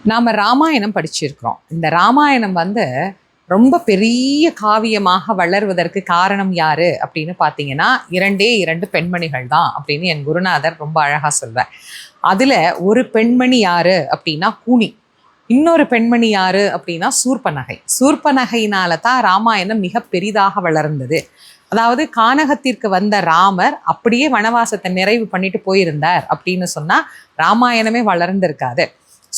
நாம் ராமாயணம் படிச்சிருக்கிறோம். இந்த ராமாயணம் ரொம்ப பெரிய காவியமாக வளர்வதற்கு காரணம் யாரு அப்படின்னு பார்த்தீங்கன்னா, இரண்டே இரண்டு பெண்மணிகள் தான் அப்படின்னு என் குருநாதர் ரொம்ப அழகாக சொல்வார். அதில் ஒரு பெண்மணி யாரு அப்படின்னா கூனி, இன்னொரு பெண்மணி யாரு அப்படின்னா சூர்பனகை. சூர்பனகையினால தான் ராமாயணம் மிக பெரிதாக வளர்ந்தது. அதாவது கானகத்திற்கு வந்த ராமர் அப்படியே வனவாசத்தை நிறைவு பண்ணிட்டு போயிருந்தார் அப்படின்னு சொன்னால் ராமாயணமே வளர்ந்திருக்காது.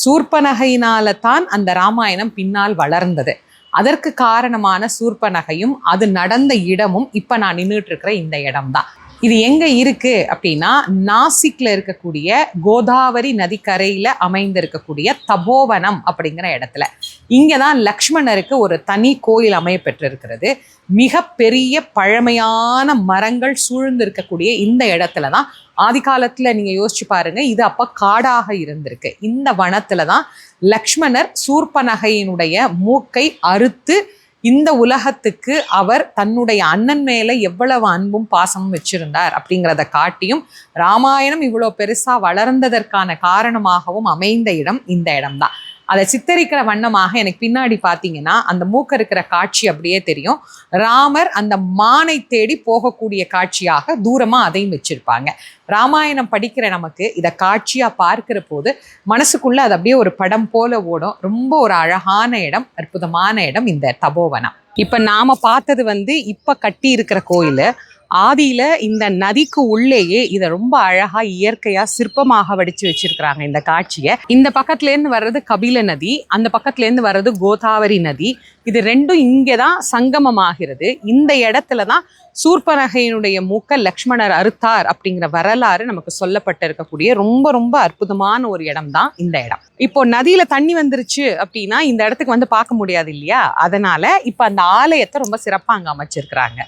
சூர்பனகையினால தான் அந்த ராமாயணம் பின்னால் வளர்ந்தது. அதற்கு காரணமான சூர்பனகையும் அது நடந்த இடமும் இப்போ நான் நின்றுட்டு இருக்கிற இந்த இடம்தான். இது எங்க இருக்கு அப்படின்னா, நாசிக்ல இருக்கக்கூடிய கோதாவரி நதிக்கரையில அமைந்திருக்கக்கூடிய தபோவனம் அப்படிங்கிற இடத்துல. இங்கதான் லக்ஷ்மணருக்கு ஒரு தனி கோயில் அமைய பெற்றிருக்கிறது. மிக பெரிய பழமையான மரங்கள் சூழ்ந்து இருக்கக்கூடிய இந்த இடத்துலதான் ஆதி காலத்துல நீங்க யோசிச்சு பாருங்க, இது அப்ப காடாக இருந்திருக்கு. இந்த வனத்துலதான் லக்ஷ்மணர் சூர்பனகையினுடைய மூக்கை அறுத்து இந்த உலகத்துக்கு அவர் தன்னுடைய அண்ணன் மேல எவ்வளவு அன்பும் பாசமும் வச்சிருந்தார் அப்படிங்கிறத காட்டியும் ராமாயணம் இவ்வளோ பெருசா வளர்ந்ததற்கான காரணமாகவும் அமைந்த இடம் இந்த இடம்தான். அதை சித்தரிக்கிற வண்ணமாக எனக்கு பின்னாடி பார்த்தீங்கன்னா அந்த மூக்க இருக்கிற காட்சி அப்படியே தெரியும். ராமர் அந்த மானை தேடி போகக்கூடிய காட்சியாக தூரமாக அதையும் வச்சிருப்பாங்க. ராமாயணம் படிக்கிற நமக்கு இதை காட்சியாக பார்க்கிற போது மனசுக்குள்ள அது அப்படியே ஒரு படம் போல ஓடும். ரொம்ப ஒரு அழகான இடம், அற்புதமான இடம் இந்த தபோவனம். இப்போ நாம பார்த்தது இப்போ கட்டி இருக்கிற கோயில். ஆதியில இந்த நதிக்கு உள்ளேயே இதை ரொம்ப அழகா இயற்கையா சிற்பமாக வடிச்சு வச்சிருக்கிறாங்க இந்த காட்சியை. இந்த பக்கத்துல இருந்து வர்றது கபில நதி, அந்த பக்கத்துல இருந்து வர்றது கோதாவரி நதி. இது ரெண்டும் இங்கேதான் சங்கமமாகிறது. இந்த இடத்துலதான் சூர்பனகையினுடைய மூக்க லக்ஷ்மணர் அறுத்தார் அப்படிங்கிற வரலாறு நமக்கு சொல்லப்பட்டு இருக்கக்கூடிய ரொம்ப ரொம்ப அற்புதமான ஒரு இடம் தான் இந்த இடம். இப்போ நதியில தண்ணி வந்துருச்சு அப்படின்னா இந்த இடத்துக்கு பார்க்க முடியாது இல்லையா? அதனால இப்ப அந்த ஆலயத்தை ரொம்ப சிறப்பா அங்க அமைச்சிருக்கிறாங்க.